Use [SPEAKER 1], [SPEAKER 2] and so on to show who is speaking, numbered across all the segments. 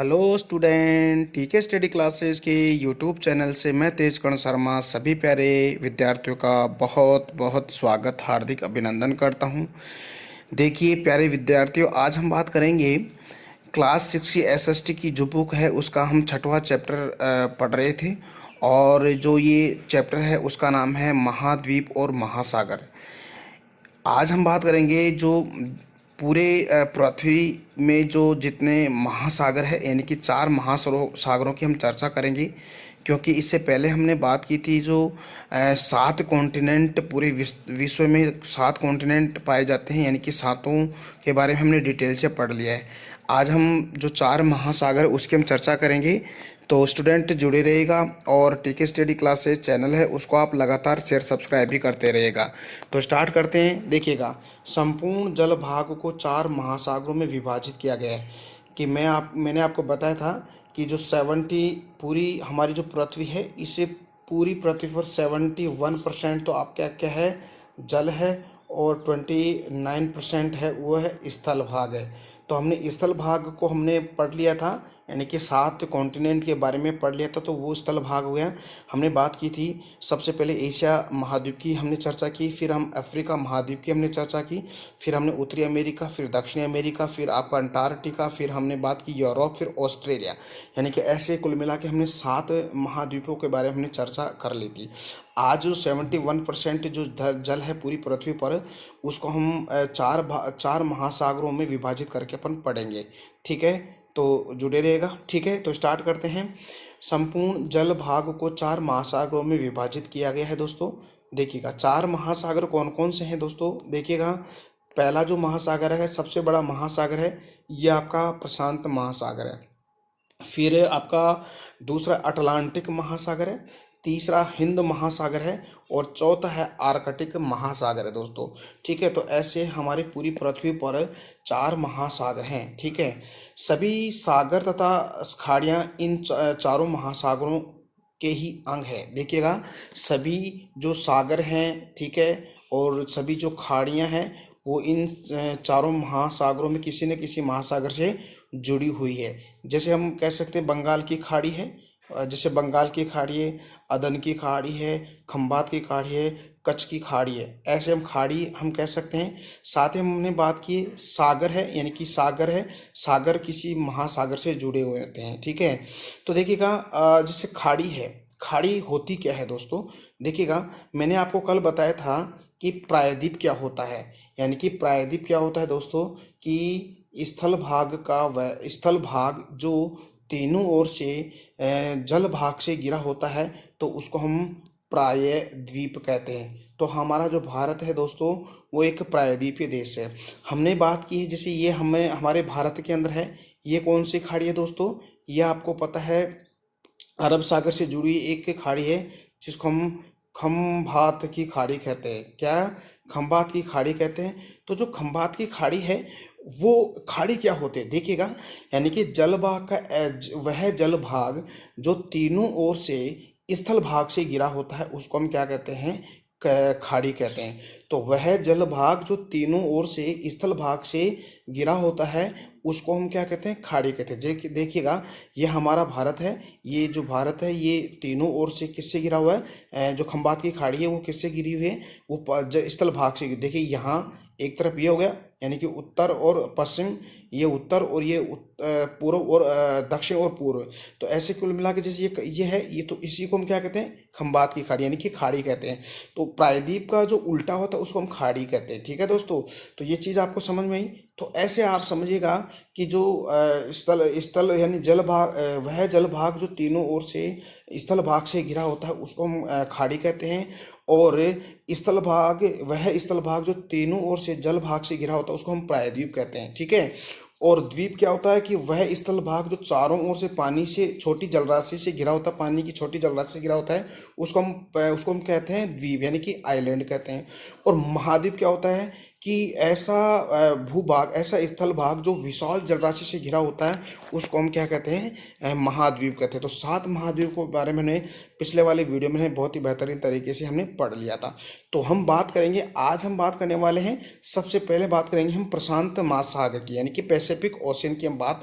[SPEAKER 1] Hello student, ठीक है। Study classes के यूट्यूब चैनल से मैं तेजकर्ण शर्मा सभी प्यारे विद्यार्थियों का बहुत बहुत स्वागत, हार्दिक अभिनंदन करता हूं। देखिए प्यारे विद्यार्थियों, आज हम बात करेंगे क्लास 6 की एसएसटी की जो बुक है उसका हम छठवां चैप्टर पढ़ रहे थे। और जो ये चैप्टर है उसका नाम है महाद्वीप और महासागर। आज हम बात करेंगे जो पूरे पृथ्वी में जो जितने महासागर है, यानी कि 4 महासागरों की हम चर्चा करेंगे। क्योंकि इससे पहले हमने बात की थी जो 7 कॉन्टिनेंट पूरे विश्व में 7 कॉन्टिनेंट पाए जाते हैं, यानी कि सातों के बारे में हमने डिटेल से पढ़ लिया है। आज हम जो 4 महासागर उसकी हम चर्चा करेंगे। तो स्टूडेंट जुड़े रहेगा और टीके स्टडी क्लासेस चैनल है उसको आप लगातार शेयर सब्सक्राइब भी करते रहिएगा। तो स्टार्ट करते हैं। देखिएगा, संपूर्ण जल भाग को 4 महासागरों में विभाजित किया गया है। कि मैंने आपको बताया था कि जो 70 पूरी हमारी जो पृथ्वी है, इसे पूरी पृथ्वी पर 71% तो आप क्या क्या है, जल है। और 29% है वो है स्थल भाग है। तो हमने स्थल भाग को हमने पढ़ लिया था, यानी कि 7 कॉन्टिनेंट के बारे में पढ़ लिया था, तो वो स्थल भाग हो गया। हमने बात की थी सबसे पहले एशिया महाद्वीप की हमने चर्चा की, फिर हम अफ्रीका महाद्वीप की हमने चर्चा की, फिर हमने उत्तरी अमेरिका, फिर दक्षिणी अमेरिका, फिर आपका अंटार्कटिका, फिर हमने बात की यूरोप, फिर ऑस्ट्रेलिया। यानी कि ऐसे कुल मिला के हमने 7 महाद्वीपों के बारे में हमने चर्चा कर ली थी। आज जो 71% जो जल है पूरी पृथ्वी पर, उसको हम चार महासागरों में विभाजित करके अपन पढ़ेंगे। ठीक है, तो जुड़े रहेगा। ठीक है, तो स्टार्ट करते हैं। संपूर्ण जल भाग को 4 महासागरों में विभाजित किया गया है दोस्तों। देखिएगा 4 महासागर कौन कौन से हैं दोस्तों। देखिएगा, पहला जो महासागर है, सबसे बड़ा महासागर है, ये आपका प्रशांत महासागर है। फिर आपका दूसरा अटलांटिक महासागर है, तीसरा हिंद महासागर है, और चौथा है आर्कटिक महासागर है दोस्तों। ठीक है, तो ऐसे हमारी पूरी पृथ्वी पर 4 महासागर हैं। ठीक है, सभी सागर तथा खाड़ियाँ इन चारों महासागरों के ही अंग है। देखिएगा, सभी जो सागर हैं, ठीक है, और सभी जो खाड़ियाँ हैं, वो इन चारों महासागरों में किसी न किसी महासागर से जुड़ी हुई है। जैसे हम कह सकते हैं बंगाल की खाड़ी है, जैसे बंगाल की खाड़ी है, अदन की खाड़ी है, खंबात की खाड़ी है, कच्छ की खाड़ी है। ऐसे हम खाड़ी हम कह सकते हैं। साथ ही हमने बात की सागर है, यानी कि सागर है, सागर किसी महासागर से जुड़े हुए होते हैं। ठीक है, तो देखिएगा जैसे खाड़ी है, खाड़ी होती क्या है दोस्तों। देखिएगा, मैंने आपको कल बताया था कि प्रायद्वीप क्या होता है। यानी कि प्रायद्वीप क्या होता है दोस्तों, कि स्थल भाग का वह स्थल भाग जो तीनों ओर से जल भाग से घिरा होता है, तो उसको हम प्रायद्वीप कहते हैं। तो हमारा जो भारत है दोस्तों, वो एक प्रायद्वीपीय देश है। हमने बात की है, जैसे ये हमें हमारे भारत के अंदर है, ये कौन सी खाड़ी है दोस्तों, ये आपको पता है अरब सागर से जुड़ी एक खाड़ी है, जिसको हम खंभात की खाड़ी कहते हैं। क्या, खंभात की खाड़ी कहते हैं। तो जो खंभात की खाड़ी है, वो खाड़ी क्या होते हैं देखिएगा, यानी कि जल भाग का वह जल भाग जो तीनों ओर से स्थल भाग से घिरा होता है, उसको हम क्या कहते हैं, खाड़ी कहते हैं। तो वह जल भाग जो तीनों ओर से स्थल भाग से घिरा होता है, उसको हम क्या कहते हैं, खाड़ी कहते हैं। देखिएगा, ये हमारा भारत है, ये जो भारत है ये तीनों ओर से किससे घिरा हुआ है, जो खंबात की खाड़ी है वो किससे घिरी हुई है, वो स्थल भाग से। देखिए यहाँ एक तरफ ये हो गया, यानी कि उत्तर और पश्चिम, ये उत्तर और ये पूर्व और दक्षिण और पूर्व। तो ऐसे कुल मिला के जैसे ये है, ये तो इसी को हम क्या कहते हैं, खंबात की खाड़ी, यानी कि खाड़ी कहते हैं। तो प्रायद्वीप का जो उल्टा होता है उसको हम खाड़ी कहते हैं। ठीक है दोस्तों, तो ये चीज़ आपको समझ में आई। तो ऐसे आप समझिएगा कि जो स्थल स्थल यानी जल भाग, वह जल भाग जो तीनों ओर से स्थल भाग से घिरा होता है, उसको हम खाड़ी कहते हैं। और स्थल भाग, वह स्थल भाग जो तीनों ओर से जल भाग से घिरा होता है, उसको हम प्रायद्वीप कहते हैं। ठीक है, और द्वीप क्या होता है कि वह स्थल भाग जो चारों ओर से पानी से छोटी जलराशि से घिरा होता है, पानी की छोटी जलराशि से घिरा होता है, उसको हम कहते हैं द्वीप, यानी कि आइलैंड कहते हैं। और महाद्वीप क्या होता है कि ऐसा भूभाग, ऐसा स्थल भाग जो विशाल जलराशि से घिरा होता है, उसको हम क्या कहते हैं, महाद्वीप कहते हैं। तो 7 महाद्वीप के बारे में पिछले वाले वीडियो में बहुत ही बेहतरीन तरीके से हमने पढ़ लिया था। तो हम बात करेंगे, आज हम बात करने वाले हैं, सबसे पहले बात करेंगे हम प्रशांत महासागर की, यानी कि पैसिफिक ओशियन की हम बात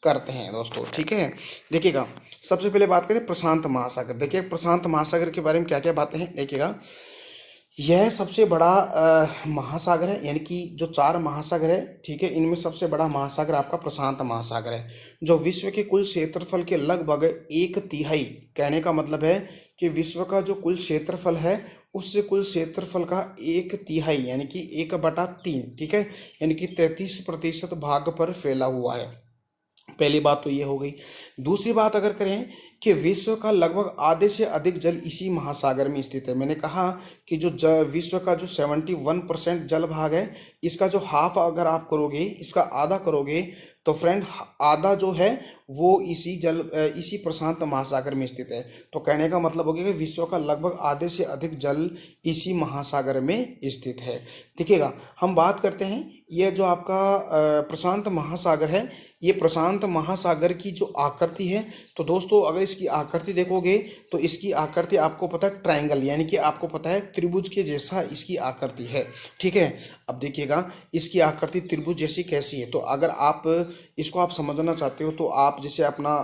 [SPEAKER 1] करते हैं दोस्तों, ठीक है। देखिएगा, सबसे पहले बात करें प्रशांत महासागर। देखिए प्रशांत महासागर के बारे में क्या क्या बातें हैं, देखिएगा। यह सबसे बड़ा महासागर है, यानी कि जो 4 महासागर है, ठीक है, इनमें सबसे बड़ा महासागर आपका प्रशांत महासागर है, जो विश्व के कुल क्षेत्रफल के लगभग 1/3, कहने का मतलब है कि विश्व का जो कुल क्षेत्रफल है, उससे कुल क्षेत्रफल का 1/3 यानी कि 1/3, ठीक है, यानी कि 33% भाग पर फैला हुआ है। पहली बात तो ये हो गई। दूसरी बात अगर करें कि विश्व का लगभग आधे से अधिक जल इसी महासागर में स्थित है। मैंने कहा कि जो विश्व का जो 71% जल भाग है, इसका जो हाफ अगर आप करोगे, इसका आधा करोगे, तो फ्रेंड आधा जो है वो इसी प्रशांत महासागर में स्थित है। तो कहने का मतलब हो गया कि विश्व का लगभग आधे से अधिक जल इसी महासागर में स्थित है। देखिएगा, हम बात करते हैं, यह जो आपका प्रशांत महासागर है, ये प्रशांत महासागर की जो आकृति है, तो दोस्तों अगर इसकी आकृति देखोगे तो इसकी आकृति आपको पता है ट्रायंगल, यानी कि आपको पता है त्रिभुज के जैसा इसकी आकृति है, ठीक है। अब देखिएगा इसकी आकृति त्रिभुज जैसी कैसी है। तो अगर आप इसको आप समझना चाहते हो तो आप जैसे अपना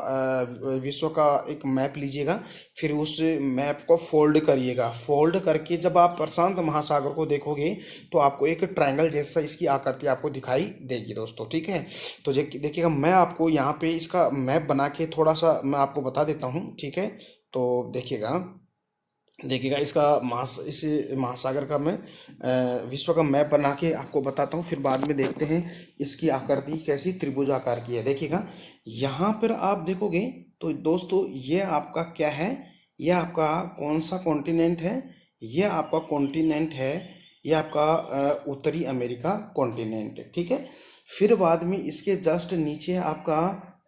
[SPEAKER 1] विश्व का एक मैप लीजिएगा, फिर उस मैप को फोल्ड करिएगा। फोल्ड करके जब आप प्रशांत महासागर को देखोगे तो आपको एक ट्रायंगल जैसा इसकी आकृति आपको दिखाई देगी दोस्तों, ठीक है। तो देखिएगा, मैं आपको यहाँ पे इसका मैप बना के थोड़ा सा मैं आपको बता देता हूँ, ठीक है। तो देखिएगा इस महासागर का मैं विश्व का मैप बना के आपको बताता हूँ, फिर बाद में देखते हैं इसकी आकृति कैसी त्रिभुजाकार की है। देखिएगा, यहाँ पर आप देखोगे तो दोस्तों ये आपका क्या है, ये आपका कौन सा कॉन्टिनेंट है, ये आपका कॉन्टिनेंट है, ये आपका उत्तरी अमेरिका कॉन्टिनेंट है, ठीक है। फिर बाद में इसके जस्ट नीचे आपका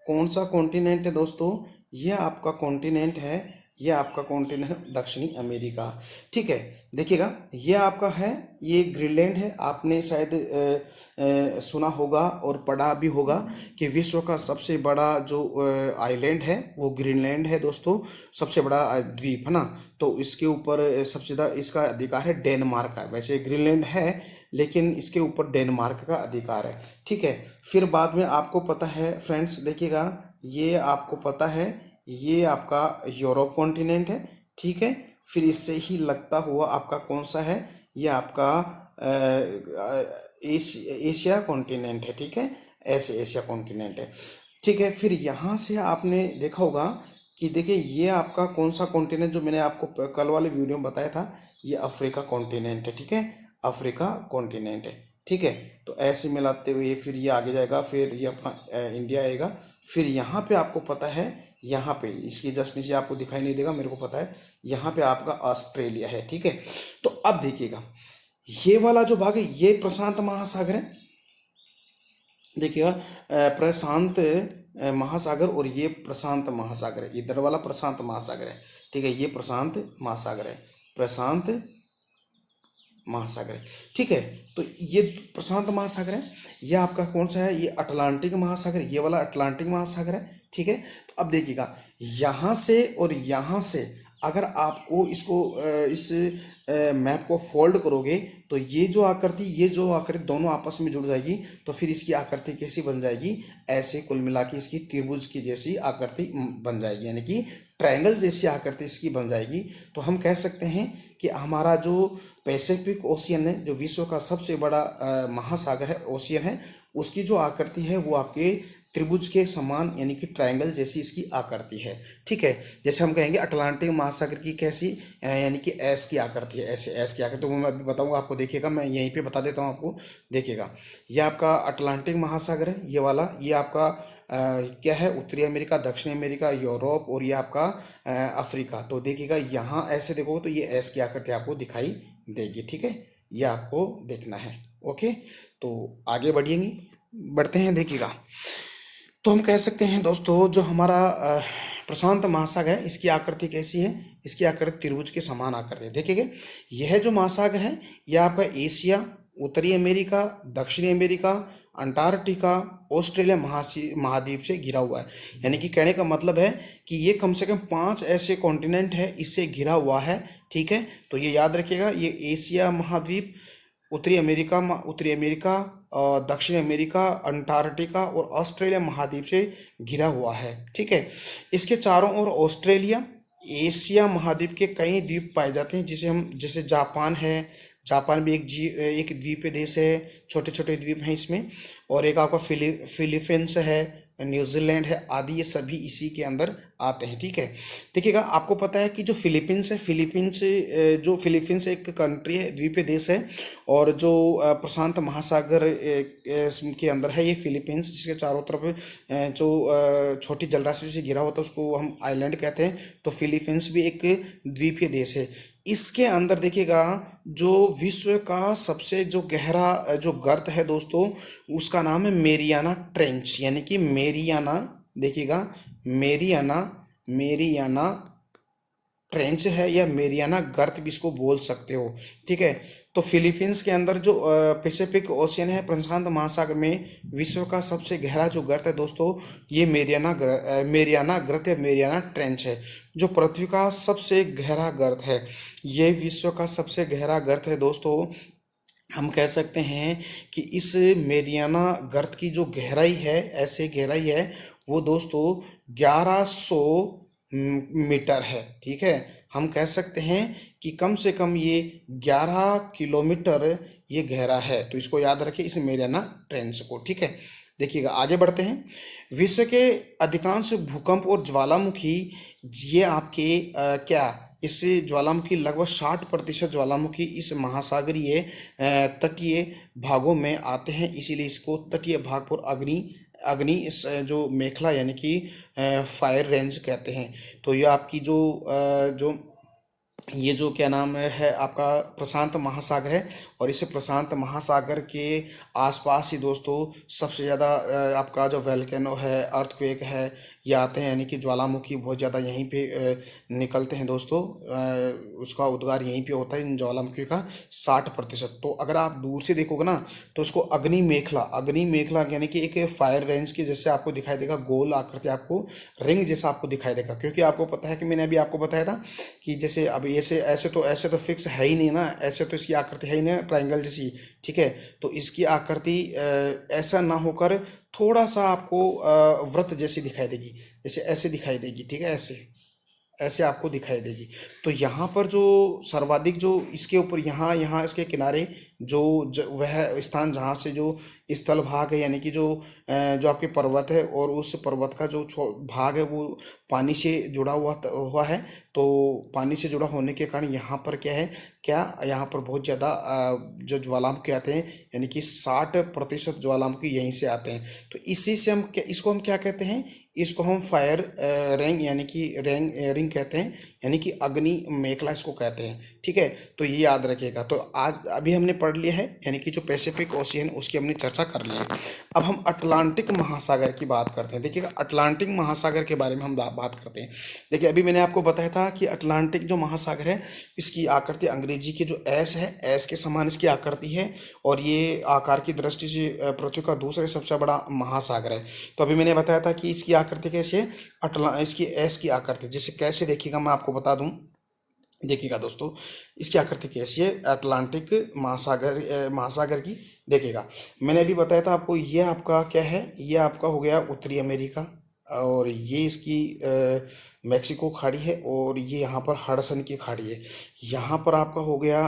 [SPEAKER 1] कौन सा कॉन्टिनेंट है दोस्तों, ये आपका कॉन्टिनेंट है, ये आपका कॉन्टिनेंट दक्षिणी अमेरिका, ठीक है। देखिएगा, ये आपका है, ये ग्रीनलैंड है। आपने शायद सुना होगा और पढ़ा भी होगा कि विश्व का सबसे बड़ा जो आइलैंड है वो ग्रीनलैंड है दोस्तों, सबसे बड़ा द्वीप है ना। तो इसके ऊपर सबसे ज़्यादा इसका अधिकार है डेनमार्क का। वैसे ग्रीनलैंड है लेकिन इसके ऊपर डेनमार्क का अधिकार है, ठीक है। फिर बाद में आपको पता है फ्रेंड्स, देखिएगा, ये आपको पता है ये आपका यूरोप कॉन्टिनेंट है, ठीक है। फिर इससे ही लगता हुआ आपका कौन सा है, ये आपका एशिया कॉन्टिनेंट है, ठीक है, ऐसे एशिया कॉन्टिनेंट है, ठीक है। फिर यहाँ से आपने देखा होगा कि देखिए ये आपका कौन सा कॉन्टिनेंट जो मैंने आपको कल वाले वीडियो में बताया था, ये अफ्रीका कॉन्टिनेंट है, ठीक है, अफ्रीका कॉन्टिनेंट है, ठीक है। तो ऐसे मिलाते हुए फिर ये आगे जाएगा, फिर ये अपना इंडिया आएगा। फिर यहाँ पे आपको पता है, यहाँ पे इसकी जस्ट नीचे आपको दिखाई नहीं देगा, मेरे को पता है, यहाँ पे आपका ऑस्ट्रेलिया है, ठीक है। तो अब देखिएगा, ये वाला जो भाग है ये प्रशांत महासागर है। देखिएगा, प्रशांत महासागर और ये प्रशांत महासागर है, इधर वाला प्रशांत महासागर है, ठीक है, ये प्रशांत महासागर है, प्रशांत महासागर है, ठीक है। तो ये प्रशांत महासागर है, ये आपका कौन सा है, ये अटलांटिक महासागर, ये वाला अटलांटिक महासागर है, ठीक है। तो अब देखिएगा, यहाँ से और यहाँ से अगर आपको इसको इस मैप को फोल्ड करोगे तो ये जो आकृति दोनों आपस में जुड़ जाएगी, तो फिर इसकी आकृति कैसी बन जाएगी, ऐसे कुल मिला के इसकी त्रिभुज की जैसी आकृति बन जाएगी, यानी कि ट्रायंगल जैसी आकृति इसकी बन जाएगी। तो हम कह सकते हैं कि हमारा जो पैसिफिक ओशियन है, जो विश्व का सबसे बड़ा महासागर है, ओशियन है, उसकी जो आकृति है वो आपके त्रिभुज के समान, यानी कि ट्रायंगल जैसी इसकी आकृति है, ठीक है। जैसे हम कहेंगे अटलांटिक महासागर की कैसी, यानी कि एस की आकृति है, ऐसे एस की आकृति। तो वो मैं अभी बताऊंगा आपको, देखिएगा, मैं यहीं पे बता देता हूँ आपको। देखिएगा, ये आपका अटलांटिक महासागर है, ये वाला, ये आपका क्या है, उत्तरी अमेरिका, दक्षिणी अमेरिका, यूरोप, और ये आपका अफ्रीका। तो देखिएगा, यहाँ ऐसे देखो तो ये एस की आकृति आपको दिखाई देगी, ठीक है, ये आपको देखना है, ओके। तो आगे बढ़ते हैं। देखिएगा, तो हम कह सकते हैं दोस्तों, जो हमारा प्रशांत महासागर है, इसकी आकृति कैसी है, इसकी आकृति त्रिभुज के समान आकृति है। देखिएगा, यह जो महासागर है यह आपका एशिया उत्तरी अमेरिका, दक्षिणी अमेरिका, अंटार्कटिका, ऑस्ट्रेलिया महाद्वीप से घिरा हुआ है। यानी कि कहने का मतलब है कि ये कम से कम 5 ऐसे कॉन्टिनेंट है इससे घिरा हुआ है। ठीक है, तो ये याद रखिएगा, ये एशिया महाद्वीप, उत्तरी अमेरिका, दक्षिण अमेरिका, अंटार्कटिका और ऑस्ट्रेलिया महाद्वीप से घिरा हुआ है। ठीक है, इसके चारों ओर ऑस्ट्रेलिया, एशिया महाद्वीप के कई द्वीप पाए जाते हैं, जिसे हम, जैसे जापान है, जापान भी एक द्वीपीय देश है, छोटे छोटे द्वीप हैं इसमें। और एक आपका फिलीपींस है, न्यूजीलैंड है, आदि ये सभी इसी के अंदर आते हैं। ठीक है, देखिएगा, आपको पता है कि जो फिलीपींस है, फिलीपींस एक कंट्री है, द्वीपीय देश है, और जो प्रशांत महासागर के अंदर है ये फिलीपींस, जिसके चारों तरफ जो छोटी जलराशि से घिरा होता है उसको हम आइलैंड कहते हैं। तो फिलीपींस भी एक द्वीपीय देश है। इसके अंदर देखिएगा, जो विश्व का सबसे जो गहरा जो गर्त है दोस्तों, उसका नाम है मेरियाना ट्रेंच, यानी कि मेरियाना, देखिएगा, मेरियाना ट्रेंच है, या मेरियाना गर्त भी इसको बोल सकते हो। ठीक है, तो फिलीपींस के अंदर जो पैसिफिक ओशियन है, प्रशांत महासागर में विश्व का सबसे गहरा जो गर्त है दोस्तों, ये मेरियाना गर्त या मेरियाना ट्रेंच है, जो पृथ्वी का सबसे गहरा गर्त है। ये विश्व का सबसे गहरा गर्त है दोस्तों। हम कह सकते हैं कि इस मेरियाना गर्त की जो गहराई है, ऐसे गहराई है वो दोस्तों 1100 मीटर है। ठीक है, हम कह सकते हैं कि कम से कम ये 11 किलोमीटर ये गहरा है। तो इसको याद रखिए, इस मेरियाना ट्रेंच को। ठीक है, देखिएगा, आगे बढ़ते हैं। विश्व के अधिकांश भूकंप और ज्वालामुखी, ये आपके क्या, इससे ज्वालामुखी लगभग 60% ज्वालामुखी इस महासागरीय तटीय भागों में आते हैं, इसीलिए इसको तटीय भाग पर अग्नि इस जो मेखला यानी कि फायर रेंज कहते हैं। तो ये आपकी ये जो क्या नाम है आपका प्रशांत महासागर है, और इस प्रशांत महासागर के आसपास ही दोस्तों सबसे ज़्यादा आपका जो वोल्केनो है, अर्थक्वेक है, ये आते हैं, यानी कि ज्वालामुखी बहुत ज़्यादा यहीं पे निकलते हैं दोस्तों। उसका उद्गार यहीं पे होता है, इन ज्वालामुखी का 60%। तो अगर आप दूर से देखोगे ना, तो उसको अग्नि मेखला यानी कि एक फायर रेंज की जैसे आपको दिखाई देगा, गोल आकृति, आपको रिंग जैसा आपको दिखाई देगा। क्योंकि आपको पता है कि मैंने अभी आपको बताया था कि जैसे अब ऐसे तो फिक्स है ही नहीं ना, ऐसे तो इसकी आकृति है ही नहीं ट्रायंगल जैसी। ठीक है, तो इसकी आकृति ऐसा ना होकर थोड़ा सा आपको वृत्त जैसी दिखाई देगी, जैसे ऐसे दिखाई देगी। ठीक है, ऐसे आपको दिखाई देगी। तो यहाँ पर जो सर्वाधिक जो इसके ऊपर यहाँ इसके किनारे वह स्थान जहाँ से जो स्थल भाग है, यानी कि जो आपके पर्वत है, और उस पर्वत का जो भाग है वो पानी से जुड़ा हुआ है। तो पानी से जुड़ा होने के कारण यहाँ पर यहाँ पर बहुत ज़्यादा जो ज्वालामुखी आते हैं, यानी कि 60% ज्वालामुखी यहीं से आते हैं। तो इसी से इसको हम क्या कहते हैं, इसको हम फायर रिंग यानी कि रिंग कहते हैं, यानी कि अग्नि मेखला इसको कहते हैं। ठीक है, तो ये याद रखिएगा। तो आज अभी हमने पढ़ लिया है, यानी कि जो पैसिफिक ओशियन उसकी हमने चर्चा कर ली है। अब हम अटलांटिक महासागर की बात करते हैं। देखिएगा, अटलांटिक महासागर के बारे में हम बात करते हैं। देखिए, अभी मैंने आपको बताया था कि अटलांटिक जो महासागर है, इसकी आकृति अंग्रेजी के जो एस है, एस के समान इसकी आकृति है, और ये आकार की दृष्टि से पृथ्वी का दूसरा सबसे बड़ा महासागर है। तो अभी मैंने बताया था कि इसकी आकृति कैसी है, इसकी एस की आकृति जैसे कैसे, देखिएगा मैं आपको बता दूं। देखिएगा दोस्तों, इसकी आकृति कैसी है अटलांटिक महासागर की। देखिएगा, मैंने अभी बताया था आपको, ये आपका क्या है, ये आपका हो गया उत्तरी अमेरिका, और ये इसकी मैक्सिको खाड़ी है, और ये यहाँ पर हडसन की खाड़ी है। यहाँ पर आपका हो गया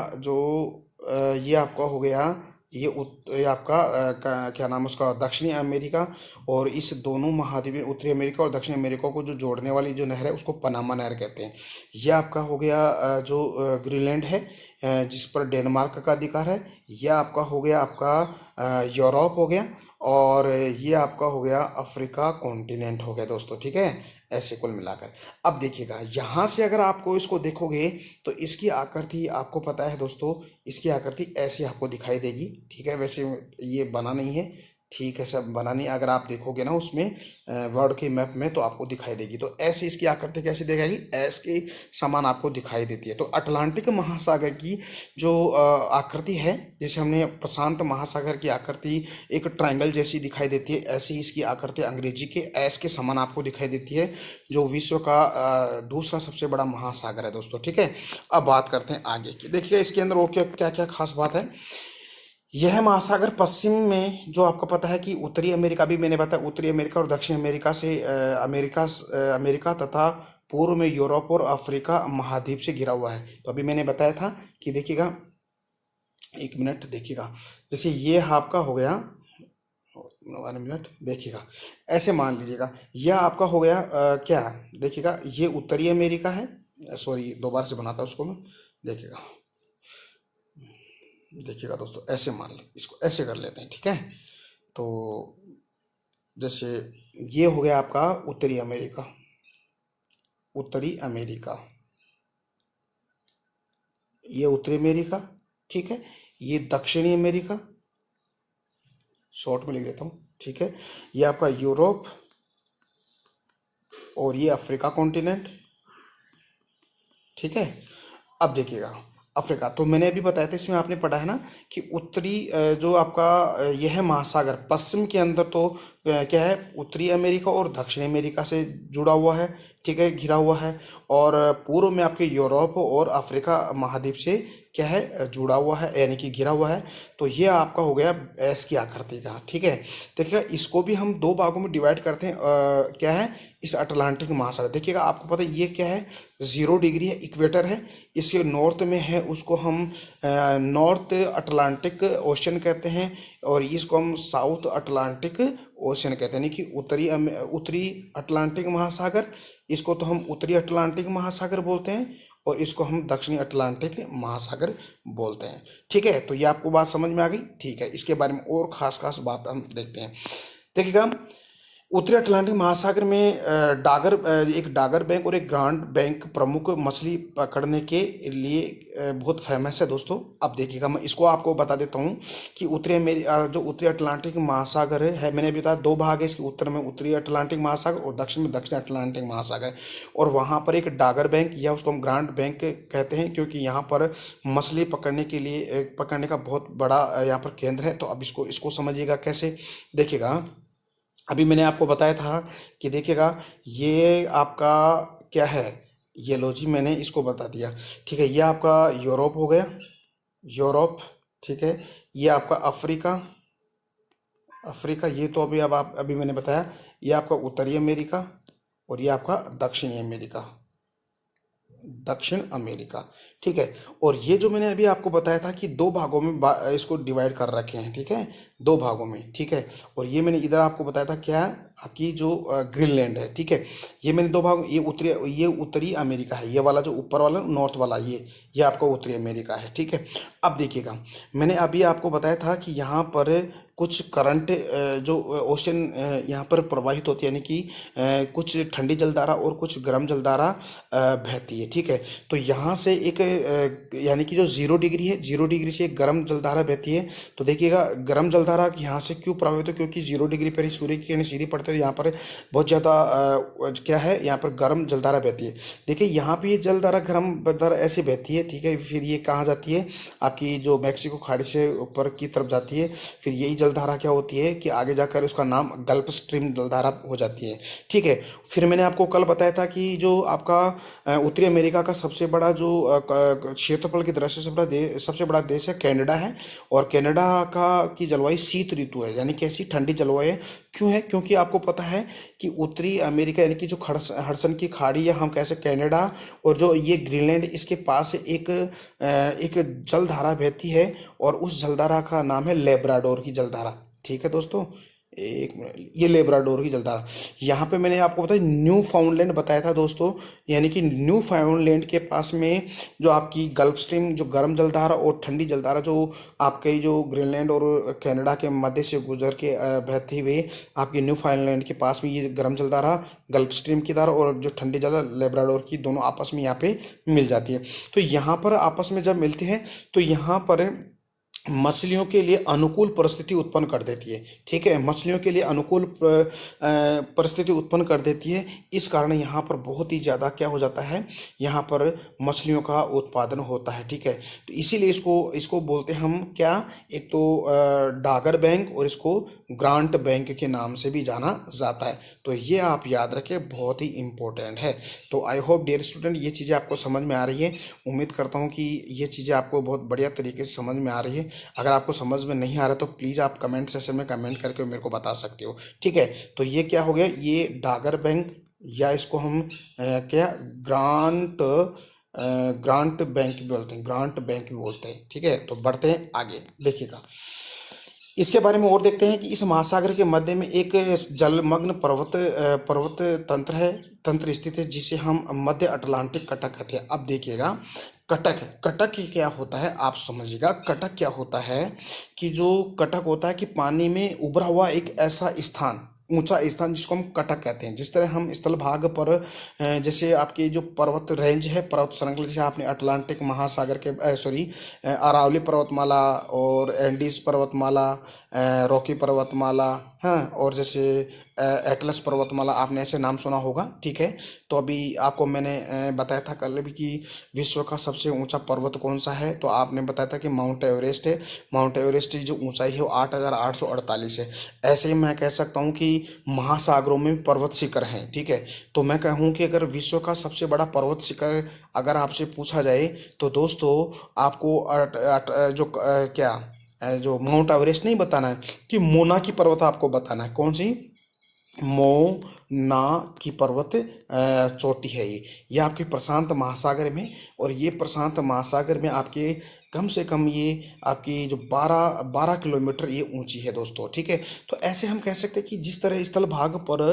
[SPEAKER 1] ये आपका हो गया ये आपका क्या नाम उसका, दक्षिणी अमेरिका। और इस दोनों महाद्वीप, उत्तरी अमेरिका और दक्षिण अमेरिका को जो जोड़ने वाली जो नहर है उसको पनामा नहर कहते हैं। ये आपका हो गया जो ग्रीनलैंड है, जिस पर डेनमार्क का अधिकार है। यह आपका हो गया आपका यूरोप हो गया, और ये आपका हो गया अफ्रीका कॉन्टिनेंट हो गया दोस्तों। ठीक है, ऐसे कुल मिलाकर। अब देखिएगा, यहाँ से अगर आपको इसको देखोगे तो इसकी आकृति आपको पता है दोस्तों, इसकी आकृति ऐसी आपको दिखाई देगी। ठीक है, वैसे ये बना नहीं है। ठीक है, सब बनानी अगर आप देखोगे ना उसमें वर्ल्ड के मैप में तो आपको दिखाई देगी। तो ऐसे इसकी आकृति कैसी दिखाएगी, ऐस के समान आपको दिखाई देती है। तो अटलांटिक महासागर की जो आकृति है, जैसे हमने प्रशांत महासागर की आकृति एक ट्रायंगल जैसी दिखाई देती है, ऐसी इसकी आकृति अंग्रेजी के ऐस के समान आपको दिखाई देती है, जो विश्व का दूसरा सबसे बड़ा महासागर है दोस्तों। ठीक है, अब बात करते हैं आगे की। देखिए इसके अंदर और क्या क्या क्या खास बात है। यह महासागर पश्चिम में, जो आपको पता है कि उत्तरी अमेरिका भी मैंने बताया, उत्तरी अमेरिका और दक्षिण अमेरिका से अमेरिका तथा पूर्व में यूरोप और अफ्रीका महाद्वीप से घिरा हुआ है। तो अभी मैंने बताया था कि देखिएगा, एक मिनट देखिएगा, जैसे ये आपका हो गया, 1 मिनट देखिएगा, ऐसे मान लीजिएगा यह आपका हो गया क्या, देखिएगा ये उत्तरी अमेरिका है, सॉरी दोबारा से बनाता उसको मैं, देखिएगा देखिएगा दोस्तों, ऐसे मान लें, इसको ऐसे कर लेते हैं। ठीक है, तो जैसे ये हो गया आपका उत्तरी अमेरिका, उत्तरी अमेरिका, ये उत्तरी अमेरिका। ठीक है, ये दक्षिणी अमेरिका, शॉर्ट में लिख देता हूँ। ठीक है, ये आपका यूरोप और ये अफ्रीका कॉन्टिनेंट। ठीक है, अब देखिएगा अफ्रीका, तो मैंने अभी बताया था, इसमें आपने पढ़ा है ना कि उत्तरी जो आपका यह महासागर पश्चिम के अंदर तो क्या है, उत्तरी अमेरिका और दक्षिणी अमेरिका से जुड़ा हुआ है। ठीक है, घिरा हुआ है, और पूर्व में आपके यूरोप और अफ्रीका महाद्वीप से क्या है, जुड़ा हुआ है, यानी कि घिरा हुआ है। तो ये आपका हो गया ऐस की आकृति का। ठीक है, देखिएगा इसको भी हम दो भागों में डिवाइड करते हैं, क्या है, इस अटलांटिक महासागर। देखिएगा आपको पता है ये क्या है, 0 डिग्री है, इक्वेटर है, इसके नॉर्थ में है, उसको हम नॉर्थ अटलांटिक ओशन कहते हैं, और इसको हम साउथ अटलांटिक ओशन कहते हैं, यानी कि उत्तरी अटलांटिक महासागर, इसको तो हम उत्तरी अटलांटिक महासागर बोलते हैं, और इसको हम दक्षिणी अटलांटिक महासागर बोलते हैं। ठीक है, तो ये आपको बात समझ में आ गई। ठीक है, इसके बारे में और खास खास बात हम देखते हैं। देखिएगा उत्तरी अटलांटिक महासागर में एक डागर बैंक और एक ग्रांड बैंक प्रमुख मछली पकड़ने के लिए बहुत फेमस है दोस्तों। अब देखिएगा मैं इसको आपको बता देता हूँ कि जो उत्तरी अटलांटिक महासागर है, मैंने भी बताया 2 भाग है इसके, उत्तर में उत्तरी अटलांटिक महासागर और दक्षिण में दक्षिण अटलांटिक महासागर। और वहाँ पर एक डागर बैंक या उसको हम ग्रांड बैंक कहते हैं, क्योंकि यहाँ पर मछली पकड़ने का बहुत बड़ा यहाँ पर केंद्र है। तो अब इसको समझिएगा कैसे। देखिएगा अभी मैंने आपको बताया था कि देखिएगा ये आपका क्या है, ये लो जी, मैंने इसको बता दिया। ठीक है, ये आपका यूरोप हो गया, यूरोप। ठीक है, ये आपका अफ्रीका, अफ्रीका, ये तो अभी मैंने बताया, ये आपका उत्तरी अमेरिका, और ये आपका दक्षिणी अमेरिका, दक्षिण अमेरिका। ठीक है, और ये जो मैंने अभी आपको बताया था कि 2 भागों में इसको डिवाइड कर रखे हैं। ठीक है, 2 भागों में। ठीक है, और ये मैंने इधर आपको बताया था क्या है, आपकी जो ग्रीनलैंड है। ठीक है, ये मैंने 2 भाग, ये उत्तरी अमेरिका है, ये वाला जो ऊपर वाला नॉर्थ वाला, ये आपका उत्तरी अमेरिका है। ठीक है, अब देखिएगा मैंने अभी आपको बताया था कि यहाँ पर कुछ करंट जो ओशन यहाँ पर प्रवाहित होती है, यानी कि कुछ ठंडी जलधारा और कुछ गर्म जलधारा बहती है। ठीक है, तो यहाँ से एक यानी कि जो 0 डिग्री है, 0 डिग्री से एक गर्म जलधारा बहती है। तो देखिएगा गर्म जलधारा यहाँ से क्यों प्रभावित हो, क्योंकि 0 डिग्री पर ही सूर्य की किरणें सीधी पड़ती है, यहाँ पर बहुत ज़्यादा क्या है, यहाँ पर गर्म जलधारा बहती है। देखिए यहाँ पे ये जलधारा गर्म जलधारा ऐसे बहती है। ठीक है, फिर ये कहाँ जाती है, आपकी जो मैक्सिको खाड़ी से ऊपर की तरफ जाती है, फिर यही जलधारा क्या होती है कि आगे जाकर उसका नाम गल्फ स्ट्रीम जलधारा हो जाती है। ठीक है, फिर मैंने आपको कल बताया था कि जो आपका उत्तरी अमेरिका का सबसे बड़ा जो क्षेत्रफल की दृष्टि से सबसे बड़ा देश है कनाडा है, और कनाडा की जलवायु शीत ऋतु है, यानी कि ऐसी ठंडी जलवायु है। क्यों है, क्योंकि आपको पता है कि उत्तरी अमेरिका यानी कि जो हडसन की खाड़ी, या हम कैसे कनाडा और जो ये ग्रीनलैंड, इसके पास से एक जलधारा बहती है, और उस जलधारा का नाम है लेब्राडोर की जलधारा। ठीक है दोस्तों, एक मिनट, ये लेब्राडोर की जलधारा। यहाँ पे मैंने आपको बताया न्यू फाउंडलैंड बताया था दोस्तों, यानी कि न्यू फाउंडलैंड के पास में जो आपकी गल्फ स्ट्रीम, जो गर्म जलधारा और ठंडी जलधारा, जो आपके जो ग्रीनलैंड और कनाडा के मध्य से गुजर के बहते हुए आपकी न्यू फाउंडलैंड के पास में ये गर्म जलधारा गल्फ स्ट्रीम की धारा और जो ठंडी जलधारा लेब्राडोर की, दोनों आपस में यहाँ पे मिल जाती है। तो यहाँ पर आपस में जब मिलती है तो यहाँ पर मछलियों के लिए अनुकूल परिस्थिति उत्पन्न कर देती है। ठीक है, मछलियों के लिए अनुकूल परिस्थिति उत्पन्न कर देती है। इस कारण यहाँ पर बहुत ही ज़्यादा क्या हो जाता है, यहाँ पर मछलियों का उत्पादन होता है। ठीक है, तो इसीलिए इसको इसको बोलते हैं हम क्या, एक तो डागर बैंक और इसको ग्रांट बैंक के नाम से भी जाना जाता है। तो ये आप याद रखें, बहुत ही इम्पोर्टेंट है। तो आई होप डियर स्टूडेंट ये चीज़ें आपको समझ में आ रही है। उम्मीद करता हूँ कि ये चीज़ें आपको बहुत बढ़िया तरीके से समझ में आ रही है। अगर आपको समझ में नहीं आ रहा तो प्लीज़ आप कमेंट सेक्शन में कमेंट करके मेरे को बता सकते हो। ठीक है, तो ये क्या हो गया, ये डागर बैंक या इसको हम क्या ग्रांट बैंक भी बोलते हैं, ग्रांट बैंक भी बोलते हैं। ठीक है, तो बढ़ते हैं आगे, देखिएगा इसके बारे में और देखते हैं कि इस महासागर के मध्य में एक जलमग्न पर्वत तंत्र स्थित है, जिसे हम मध्य अटलांटिक कटक कहते हैं। अब देखिएगा कटक, कटक ये क्या होता है आप समझिएगा। कटक क्या होता है कि जो कटक होता है कि पानी में उभरा हुआ एक ऐसा स्थान, ऊंचा स्थान जिसको हम कटक कहते हैं। जिस तरह हम स्थल भाग पर जैसे आपके जो पर्वत रेंज है, पर्वत श्रृंखला, जैसे आपने अटलांटिक महासागर के अरावली पर्वतमाला और एंडीज पर्वतमाला, रॉकी पर्वतमाला, हाँ, और जैसे एटलस पर्वतमाला, आपने ऐसे नाम सुना होगा। ठीक है, तो अभी आपको मैंने बताया था कल भी कि विश्व का सबसे ऊंचा पर्वत कौन सा है, तो आपने बताया था कि माउंट एवरेस्ट है। माउंट एवरेस्ट की जो ऊंचाई है वो 8,848 है। ऐसे ही मैं कह सकता हूँ कि महासागरों में पर्वत शिखर हैं। ठीक है, तो मैं कहूँ कि अगर विश्व का सबसे बड़ा पर्वत शिखर अगर आपसे पूछा जाए तो दोस्तों आपको जो माउंट एवरेस्ट नहीं बताना है, कि मोना की पर्वत आपको बताना है। कौन सी? मोना की पर्वत चोटी है ये आपके प्रशांत महासागर में। और ये प्रशांत महासागर में आपके कम से कम ये आपकी जो 12 किलोमीटर ये ऊंची है दोस्तों। ठीक है, तो ऐसे हम कह सकते हैं कि जिस तरह स्थल भाग पर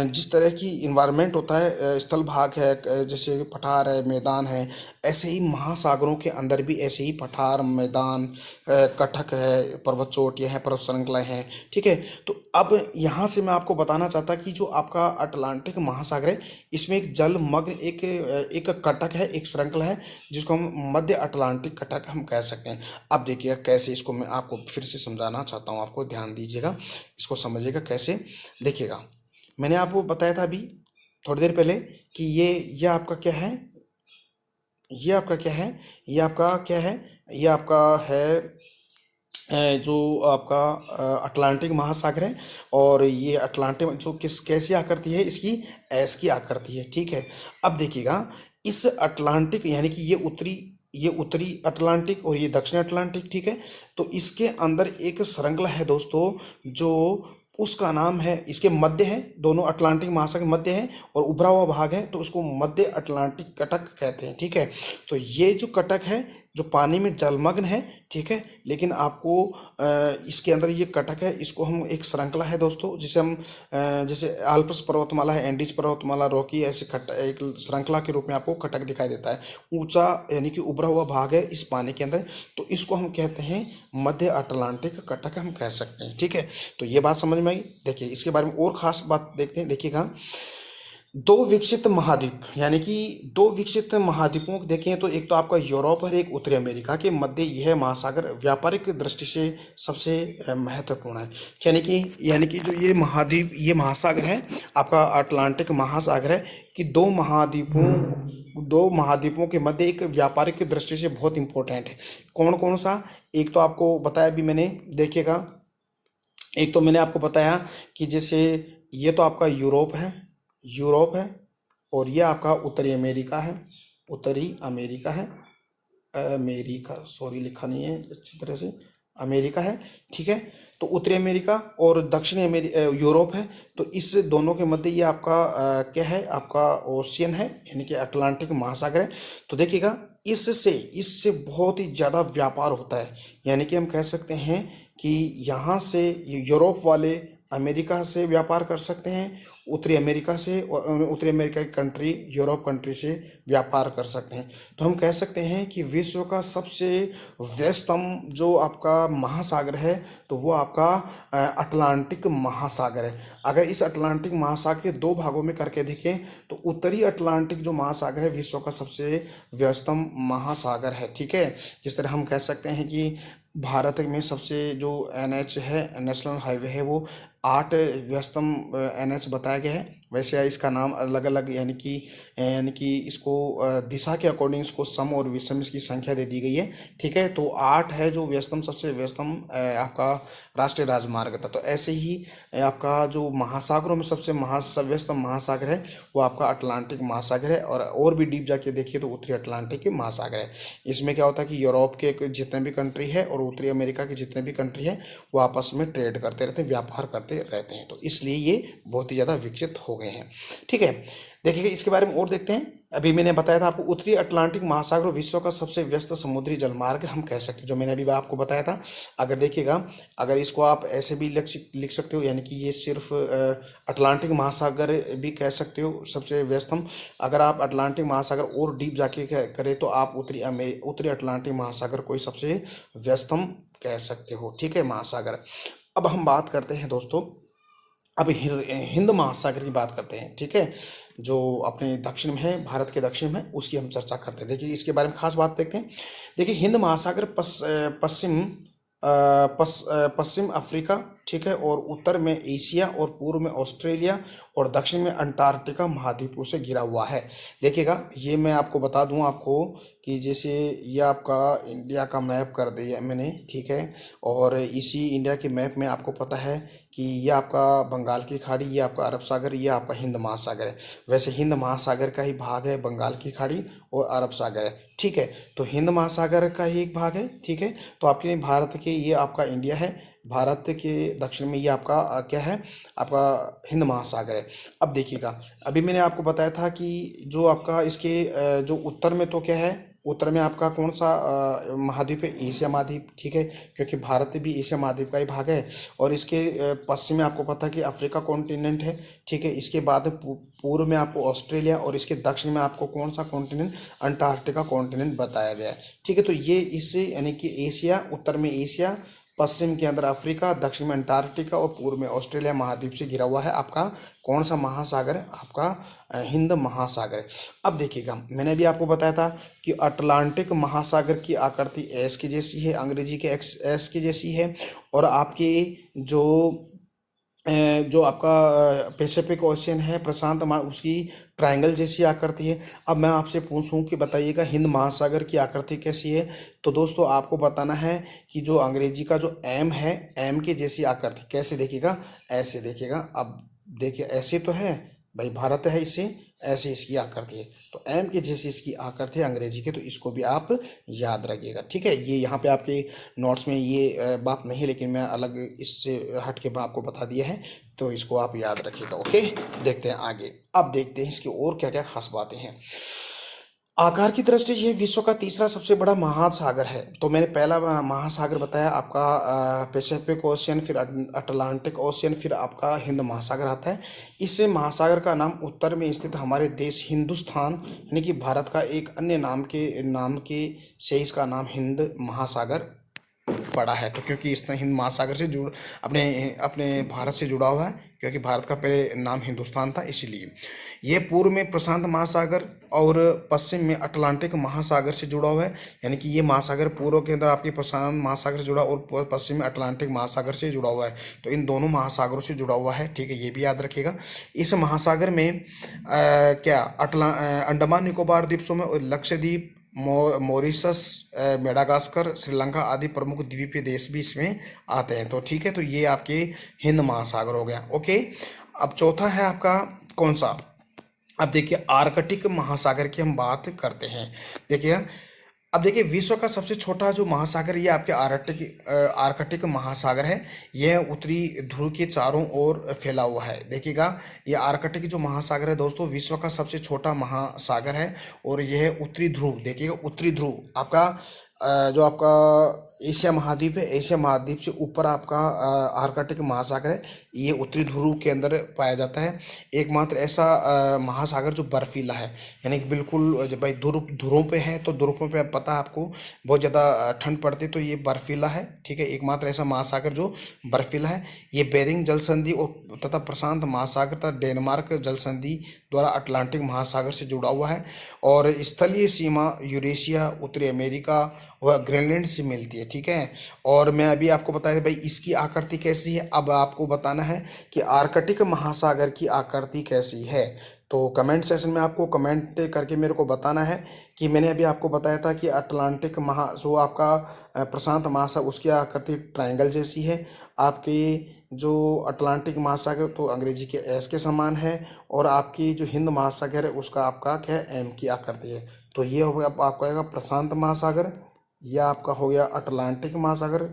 [SPEAKER 1] जिस तरह की इन्वायरमेंट होता है, स्थल भाग है, जैसे पठार है, मैदान है, ऐसे ही महासागरों के अंदर भी ऐसे ही पठार, मैदान, कटक है, पर्वत चोटियाँ हैं, पर्वत श्रृंखलाएँ हैं। ठीक है, तो अब यहाँ से मैं आपको बताना चाहता कि जो आपका अटलांटिक महासागर है, इसमें एक जलमग्न एक कटक है, एक श्रृंखला है, जिसको हम मध्य अटलांटिक कटक हम कह सकते हैं। अब देखिएगा कैसे, इसको मैं आपको फिर से समझाना चाहता हूँ, आपको ध्यान दीजिएगा, इसको समझिएगा कैसे। देखिएगा मैंने आपको बताया था अभी थोड़ी देर पहले कि ये आपका क्या है, ये आपका क्या है, ये आपका क्या है, ये आपका है जो आपका अटलांटिक महासागर है। और ये अटलांटिक जो कैसी आकृति है इसकी, ऐस की आकृति है। ठीक है, अब देखिएगा इस अटलांटिक यानी कि ये उत्तरी अटलांटिक और ये दक्षिण अटलांटिक। ठीक है, तो इसके अंदर एक श्रृंखला है दोस्तों, जो उसका नाम है, इसके मध्य है, दोनों अटलांटिक महासागर मध्य है और उभरा हुआ भाग है, तो उसको मध्य अटलांटिक कटक कहते हैं। ठीक है, तो ये जो कटक है जो पानी में जलमग्न है। ठीक है, लेकिन आपको इसके अंदर ये कटक है, इसको हम एक श्रृंखला है दोस्तों, जिसे हम जैसे आल्प्स पर्वतमाला है, एंडीज पर्वतमाला, रॉकी, ऐसे एक श्रृंखला के रूप में आपको कटक दिखाई देता है। ऊंचा यानी कि उभरा हुआ भाग है इस पानी के अंदर, तो इसको हम कहते हैं मध्य अटलांटिक कटक हम कह सकते हैं। ठीक है, तो ये बात समझ में आई। देखिए इसके बारे में और खास बात देखते हैं। देखिएगा दो विकसित महाद्वीप, यानी कि दो विकसित महाद्वीपों को देखें तो एक तो आपका यूरोप और एक उत्तरी अमेरिका के मध्य यह महासागर व्यापारिक दृष्टि से सबसे महत्वपूर्ण है। यानी कि जो ये महाद्वीप, ये महासागर है आपका अटलांटिक महासागर है, कि दो महाद्वीपों के मध्य एक व्यापारिक दृष्टि से बहुत इंपॉर्टेंट है। कौन कौन सा? एक तो आपको बताया भी मैंने, देखिएगा एक तो मैंने आपको बताया कि जैसे ये तो आपका यूरोप है और ये आपका उत्तरी अमेरिका है, अमेरिका, सॉरी लिखा नहीं है अच्छी तरह से, अमेरिका है। ठीक है, तो उत्तरी अमेरिका और दक्षिणी यूरोप है। तो इस दोनों के मध्य ये आपका क्या है, आपका ओशियन है, यानी कि अटलांटिक महासागर है। तो देखिएगा इससे बहुत ही ज़्यादा व्यापार होता है, यानी कि हम कह सकते हैं कि यहाँ से यूरोप वाले अमेरिका से व्यापार कर सकते हैं, उत्तरी अमेरिका की कंट्री यूरोप कंट्री से व्यापार कर सकते हैं। तो हम कह सकते हैं कि विश्व का सबसे व्यस्तम जो आपका महासागर है तो वो आपका अटलांटिक महासागर है। अगर इस अटलांटिक महासागर के दो भागों में करके देखें तो उत्तरी अटलांटिक जो महासागर है विश्व का सबसे व्यस्तम महासागर है। ठीक है, जिस तरह हम कह सकते हैं कि भारत में सबसे जो एनएच है, नेशनल हाईवे है, वो 8 व्यस्तम एनएच बताया गया है। वैसे इसका नाम अलग अलग यानी कि इसको दिशा के अकॉर्डिंग इसको सम और विषम इसकी संख्या दे दी गई है। ठीक है, तो 8 है जो व्यस्तम, सबसे व्यस्तम आपका राष्ट्रीय राजमार्ग था। तो ऐसे ही आपका जो महासागरों में सबसे व्यस्तम महासागर है वो आपका अटलांटिक महासागर है। और भी डीप जाके देखिए तो उत्तरी अटलांटिक महासागर है। इसमें क्या होता है कि यूरोप के जितने भी कंट्री है और उत्तरी अमेरिका के जितने भी कंट्री है वो आपस में ट्रेड करते रहते हैं, व्यापार करते रहते हैं। तो इसलिए ये बहुत ही ज़्यादा विकसित हो गए हैं। ठीक है, देखिए इसके बारे में और देखते हैं। अभी मैंने बताया था आपको उत्तरी अटलांटिक महासागर विश्व का सबसे व्यस्त समुद्री जलमार्ग हम कह सकते हैं, जो मैंने अभी आपको बताया था। अगर देखिएगा, अगर इसको आप ऐसे भी लिख सकते हो, यानी कि ये सिर्फ अटलांटिक महासागर भी कह सकते हो सबसे व्यस्तम। अगर आप अटलांटिक महासागर और डीप जाके करें तो आप उत्तरी अटलांटिक महासागर को ही सबसे व्यस्तम कह सकते हो। ठीक है, महासागर। अब हम बात करते हैं दोस्तों, अब हिंद महासागर की बात करते हैं। ठीक है, जो अपने दक्षिण में है, भारत के दक्षिण में, उसकी हम चर्चा करते हैं। देखिए इसके बारे में खास बात देखते हैं। देखिए हिंद महासागर पश्चिम अफ्रीका, ठीक है, और उत्तर में एशिया और पूर्व में ऑस्ट्रेलिया और दक्षिण में अंटार्कटिका महाद्वीपों से घिरा हुआ है। देखिएगा, ये मैं आपको बता दूं आपको कि जैसे ये आपका इंडिया का मैप कर दिया मैंने। ठीक है, और इसी इंडिया के मैप में आपको पता है कि ये आपका बंगाल की खाड़ी, ये आपका अरब सागर, ये आपका हिंद महासागर है। वैसे हिंद महासागर का ही भाग है बंगाल की खाड़ी और अरब सागर है। ठीक है, तो हिंद महासागर का ही एक भाग है। ठीक है, तो आपके भारत के, ये आपका इंडिया है, भारत के दक्षिण में ये आपका क्या है, आपका हिंद महासागर है। अब देखिएगा, अभी मैंने आपको बताया था कि जो आपका इसके जो उत्तर में तो क्या है, उत्तर में आपका कौन सा महाद्वीप है, एशिया महाद्वीप। ठीक है, क्योंकि भारत भी एशिया महाद्वीप का ही भाग है। और इसके पश्चिम में आपको पता है कि अफ्रीका कॉन्टिनेंट है। ठीक है, इसके बाद पूर्व में आपको ऑस्ट्रेलिया और इसके दक्षिण में आपको कौन सा कॉन्टिनेंट, अंटार्कटिका कॉन्टिनेंट बताया गया है। ठीक है, तो ये इससे यानी कि एशिया, उत्तर में एशिया, पश्चिम के अंदर अफ्रीका, दक्षिण में अंटार्कटिका और पूर्व में ऑस्ट्रेलिया महाद्वीप से घिरा हुआ है आपका कौन सा महासागर है, आपका हिंद महासागर है। अब देखिएगा, मैंने भी आपको बताया था कि अटलांटिक महासागर की आकृति एस की जैसी है, अंग्रेजी के एस की जैसी है। और आपकी जो आपका पैसिफिक ओशियन है, उसकी ट्रायंगल जैसी आकृति है। अब मैं आपसे पूछूं कि बताइएगा हिंद महासागर की आकृति कैसी है। तो दोस्तों आपको बताना है कि जो अंग्रेजी का जो एम है, एम की जैसी आकृति कैसे, देखिएगा ऐसे देखिएगा। अब देखिए ऐसे तो है भाई, भारत है, इसे ऐसे इसकी आकृति है। तो एम की जैसी इसकी आकृति है अंग्रेजी के, तो इसको भी आप याद रखिएगा। ठीक है, ये यहाँ पे आपके नोट्स में ये बात नहीं है, लेकिन मैं अलग इससे हट के आपको बता दिया है, तो इसको आप याद रखिएगा। ओके, देखते हैं आगे। अब देखते हैं इसकी और क्या क्या खास बातें हैं। आकार की दृष्टि से ये विश्व का तीसरा सबसे बड़ा महासागर है। तो मैंने पहला महासागर बताया आपका पैसिफिक ओशियन, फिर अटलांटिक ओशियन, फिर आपका हिंद महासागर आता है। इस महासागर का नाम उत्तर में स्थित हमारे देश हिंदुस्तान यानी कि भारत का एक अन्य नाम के से इसका नाम हिंद महासागर पड़ा है। तो क्योंकि इसने हिंद महासागर से अपने अपने भारत से जुड़ा हुआ है, क्योंकि भारत का पहले नाम हिंदुस्तान था, इसीलिए। ये पूर्व में प्रशांत महासागर और पश्चिम में अटलांटिक महासागर से जुड़ा हुआ है। यानी कि ये महासागर पूर्व के अंदर आपके प्रशांत महासागर से जुड़ा और पश्चिम में अटलांटिक महासागर से जुड़ा हुआ है। तो इन दोनों महासागरों से जुड़ा हुआ है। ठीक है, ये भी याद रखिएगा। इस महासागर में अंडमान निकोबार द्वीप समूह और लक्षद्वीप, मॉरिशस, मेडागास्कर, श्रीलंका आदि प्रमुख द्वीपीय देश भी इसमें आते हैं। तो ठीक है, तो ये आपके हिंद महासागर हो गया। ओके, अब चौथा है आपका कौन सा, अब देखिए आर्कटिक महासागर की हम बात करते हैं। देखिए, अब देखिए विश्व का सबसे छोटा जो महासागर ये आपके आर्कटिक महासागर है। यह उत्तरी ध्रुव के चारों ओर फैला हुआ है। देखिएगा, ये आर्कटिक जो महासागर है दोस्तों, विश्व का सबसे छोटा महासागर है और यह उत्तरी ध्रुव, देखिएगा उत्तरी ध्रुव आपका जो आपका एशिया महाद्वीप है, एशिया महाद्वीप से ऊपर आपका आर्कटिक महासागर है। ये उत्तरी ध्रुव के अंदर पाया जाता है। एकमात्र ऐसा महासागर जो बर्फीला है, यानी कि बिल्कुल जब भाई ध्रुवों पे है तो ध्रुवों पे पता है आपको बहुत ज़्यादा ठंड पड़ती है, तो ये बर्फीला है। ठीक है, एकमात्र ऐसा महासागर जो बर्फीला है। ये बेरिंग जल संधि और तथा प्रशांत महासागर तथा डेनमार्क जल संधि द्वारा अटलांटिक महासागर से जुड़ा हुआ है और स्थलीय सीमा यूरेशिया, उत्तरी अमेरिका व ग्रीनलैंड से मिलती है। ठीक है, और मैं अभी आपको बताया भाई इसकी आकृति कैसी है। अब आपको बताना है कि आर्कटिक महासागर की आकृति कैसी है। तो कमेंट सेशन में आपको कमेंट करके मेरे को बताना है कि मैंने अभी आपको बताया था कि अटलांटिक जो आपका प्रशांत महासागर उसकी आकृति ट्रायंगल जैसी है। आपके जो अटलांटिक महासागर तो अंग्रेजी के एस के समान है और आपकी जो हिंद महासागर है उसका आपका क्या है, एम की आकृति है। तो ये हो गया आपका आएगा प्रशांत महासागर, यह आपका हो गया अटलांटिक महासागर।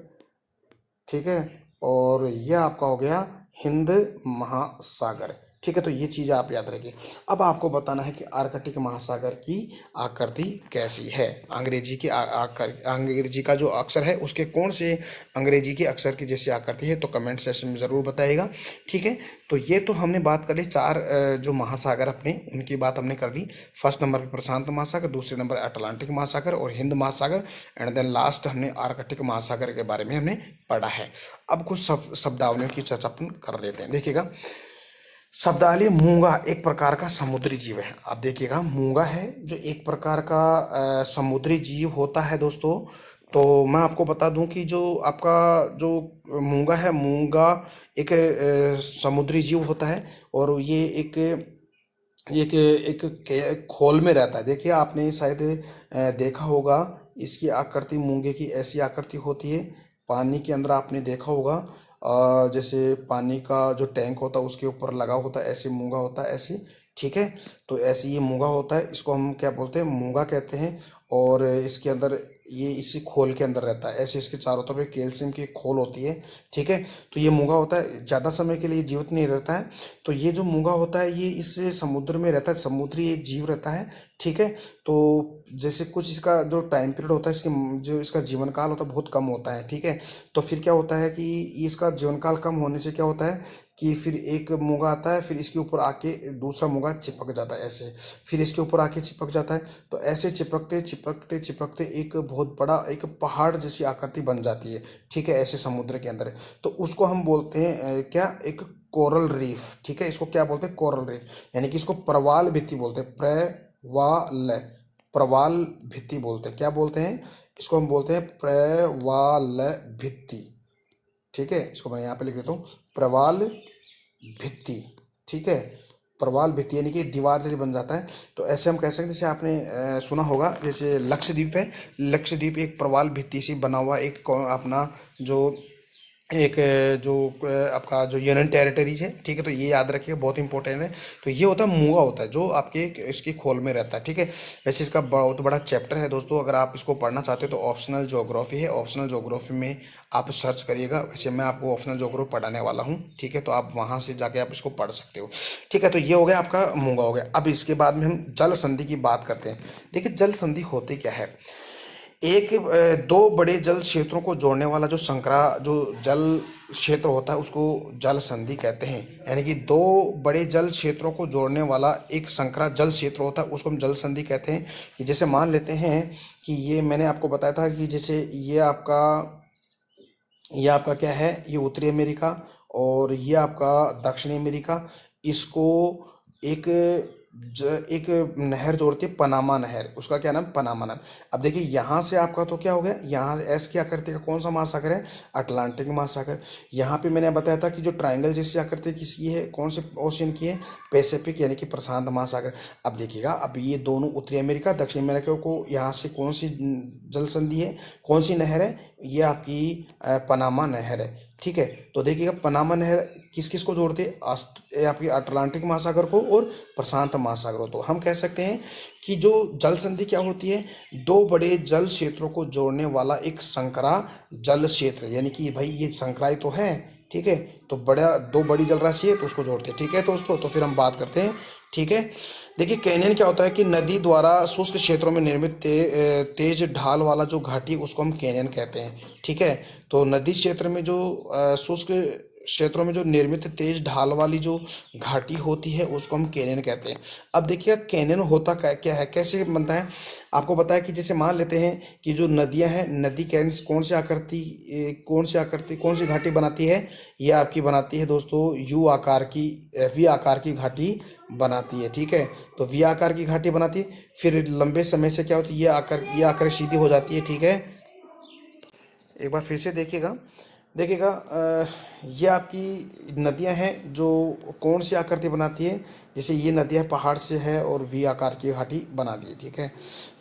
[SPEAKER 1] ठीक है, और यह आपका हो गया हिंद महासागर। ठीक है, तो ये चीज़ आप याद रखिए। अब आपको बताना है कि आर्कटिक महासागर की आकृति कैसी है। अंग्रेजी का जो अक्षर है उसके कौन से अंग्रेजी के अक्षर की जैसी आकृति है, तो कमेंट सेशन में ज़रूर बताइएगा। ठीक है, तो ये तो हमने बात कर ली 4 जो महासागर अपने उनकी बात हमने कर ली। फर्स्ट नंबर पर प्रशांत महासागर, दूसरे नंबर अटलांटिक महासागर और हिंद महासागर, एंड देन लास्ट हमने आर्कटिक महासागर के बारे में हमने पढ़ा है। अब कुछ शब्दावलियों की चर्चा अपन कर लेते हैं। देखिएगा, शब्दावली मूंगा एक प्रकार का समुद्री जीव है। आप देखिएगा, मूंगा है जो एक प्रकार का समुद्री जीव होता है दोस्तों। तो मैं आपको बता दूं कि जो आपका जो मूंगा है, मूंगा एक समुद्री जीव होता है और ये एक खोल में रहता है। देखिए, आपने शायद देखा होगा, इसकी आकृति मूंगे की ऐसी आकृति होती है। पानी के अंदर आपने देखा होगा, जैसे पानी का जो टैंक होता है उसके ऊपर लगा होता है, ऐसे मूंगा होता है ऐसे। ठीक है, तो ऐसे ये मूंगा होता है, इसको हम क्या बोलते हैं, मूंगा कहते हैं। और इसके अंदर ये इसी खोल के अंदर रहता है, ऐसे इसके चारों तरफ कैल्शियम की खोल होती है। ठीक है, तो ये मूंगा होता है, ज़्यादा समय के लिए जीवित नहीं रहता है। तो ये जो मूंगा होता है ये इस समुद्र में रहता है, समुद्री एक जीव रहता है। ठीक है, तो जैसे कुछ इसका जो टाइम पीरियड होता है, इसके जो इसका जीवन काल होता है बहुत कम होता है। ठीक है, तो फिर क्या होता है कि इसका जीवन काल कम होने से क्या होता है कि फिर एक मूंगा आता है, फिर इसके ऊपर आके दूसरा मूंगा चिपक जाता है ऐसे, फिर इसके ऊपर आके चिपक जाता है। तो ऐसे चिपकते चिपकते चिपकते एक बहुत बड़ा एक पहाड़ जैसी आकृति बन जाती है। ठीक है, ऐसे समुद्र के अंदर। तो उसको हम बोलते हैं क्या, एक कोरल रीफ। ठीक है, इसको क्या बोलते हैं, कोरल रीफ, यानी कि इसको प्रवाल भित्ति बोलते हैं। प्रवाल भित्ति बोलते हैं। क्या बोलते हैं इसको, हम बोलते हैं प्रवाल भित्ति। ठीक है, इसको मैं यहाँ पे लिख देता हूँ, प्रवाल भित्ति। ठीक है, प्रवाल भित्ति यानी कि दीवार जैसे बन जाता है। तो ऐसे हम कह सकते हैं, जैसे आपने सुना होगा, जैसे लक्षद्वीप है, लक्षद्वीप एक प्रवाल भित्ति से बना हुआ एक अपना जो एक जो आपका जो यूनियन टेरिटरीज है। ठीक है, तो ये याद रखिएगा, बहुत इंपॉर्टेंट है। तो ये होता है मूंगा, होता है जो आपके इसकी खोल में रहता है। ठीक है, वैसे इसका बहुत बड़ा चैप्टर है दोस्तों, अगर आप इसको पढ़ना चाहते हो तो ऑप्शनल ज्योग्राफी है, ऑप्शनल ज्योग्राफी में आप सर्च करिएगा। वैसे मैं आपको ऑप्शनल ज्योग्राफी पढ़ाने वाला हूँ। ठीक है, तो आप वहाँ से जाके आप इसको पढ़ सकते हो। ठीक है, तो ये हो गया आपका मूंगा हो गया। अब इसके बाद में हम जल संधि की बात करते हैं। देखिए, जल संधि होती क्या है, एक दो बड़े जल क्षेत्रों को जोड़ने वाला जो जो जल क्षेत्र होता है उसको जल संधि कहते हैं। यानी कि दो बड़े जल क्षेत्रों को जोड़ने वाला एक संकरा जल क्षेत्र होता है उसको हम जल संधि कहते हैं। कि जैसे मान लेते हैं कि ये मैंने आपको बताया था कि जैसे ये आपका क्या है, ये उत्तरी अमेरिका और ये आपका दक्षिणी अमेरिका, इसको एक एक नहर जोड़ती है, पनामा नहर, उसका क्या नाम, पनामा नाम। अब देखिए, यहाँ से आपका तो क्या हो गया, यहाँ एस की आकृति का कौन सा महासागर है, अटलांटिक महासागर। यहाँ पे मैंने बताया था कि जो ट्रायंगल जैसी आकृति किसकी है, कौन से ओशियन की है, पैसिफिक यानी कि प्रशांत महासागर। अब देखिएगा, अब ये दोनों उत्तरी अमेरिका दक्षिण अमेरिका को यहाँ से कौन सी जल संधि है, कौन सी नहर है, ये आपकी पनामा नहर है। ठीक है, तो देखिएगा, पनामा नहर किस किस को जोड़ती है, आपकी अटलांटिक महासागर को और प्रशांत महासागर को। तो हम कह सकते हैं कि जो जल संधि क्या होती है, दो बड़े जल क्षेत्रों को जोड़ने वाला एक संकरा जल क्षेत्र, यानी कि भाई ये संकराई तो है। ठीक है, तो दो बड़ी जल राशि है तो उसको जोड़ते हैं। ठीक है दोस्तों, तो फिर हम बात करते हैं। ठीक है, देखिए, कैनियन क्या होता है कि नदी द्वारा शुष्क क्षेत्रों में निर्मित तेज ढाल वाला जो घाटी उसको हम कैनियन कहते हैं। ठीक है, तो नदी क्षेत्र में जो शुष्क क्षेत्रों में जो निर्मित तेज ढाल वाली जो घाटी होती है उसको हम कैनियन कहते हैं। अब देखिए कैनियन होता क्या है, कैसे बनता है। आपको पता है कि जैसे मान लेते हैं कि जो नदियां हैं, नदी कौन सी घाटी बनाती है। ये आपकी बनाती है दोस्तों यू आकार की, वी आकार की घाटी बनाती है। ठीक है, तो वी आकार की घाटी बनाती है, फिर लंबे समय से क्या होती है, ये आकर सीधी हो जाती है। ठीक है, एक बार फिर से देखिएगा। देखिएगा ये आपकी नदियां हैं जो कौन सी आकृति बनाती है। जैसे ये नदियां पहाड़ से है और वी आकार की घाटी बना दी है। ठीक है,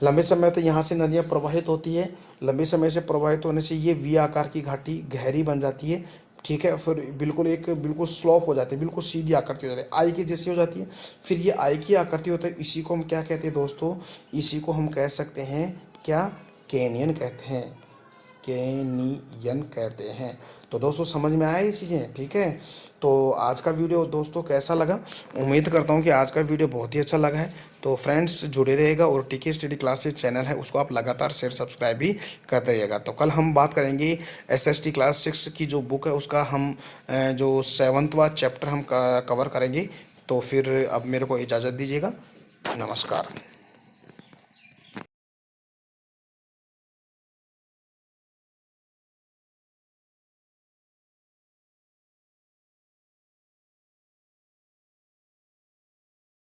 [SPEAKER 1] लंबे समय तक यहाँ से नदियां प्रवाहित होती है, लंबे समय से प्रवाहित होने से ये वी आकार की घाटी गहरी बन जाती है। ठीक है, फिर बिल्कुल स्लोप हो जाती है, बिल्कुल सीधी आकृति हो जाती है, आई की जैसी हो जाती है। फिर ये आई की आकृति होता है, इसी को हम क्या कहते हैं दोस्तों, इसी को हम कह सकते हैं क्या, कैनियन कहते हैं, कैनियन कहते हैं। तो दोस्तों समझ में आया ये चीज़ें। ठीक है, तो आज का वीडियो दोस्तों कैसा लगा, उम्मीद करता हूँ कि आज का वीडियो बहुत ही अच्छा लगा है। तो फ्रेंड्स जुड़े रहेगा, और टीके स्टडी क्लासेस चैनल है उसको आप लगातार शेयर सब्सक्राइब भी करते रहिएगा। तो कल हम बात करेंगे एसएसटी क्लास 6 की जो बुक है उसका हम जो 7वां चैप्टर हम कवर करेंगे। तो फिर अब मेरे को इजाज़त दीजिएगा, नमस्कार।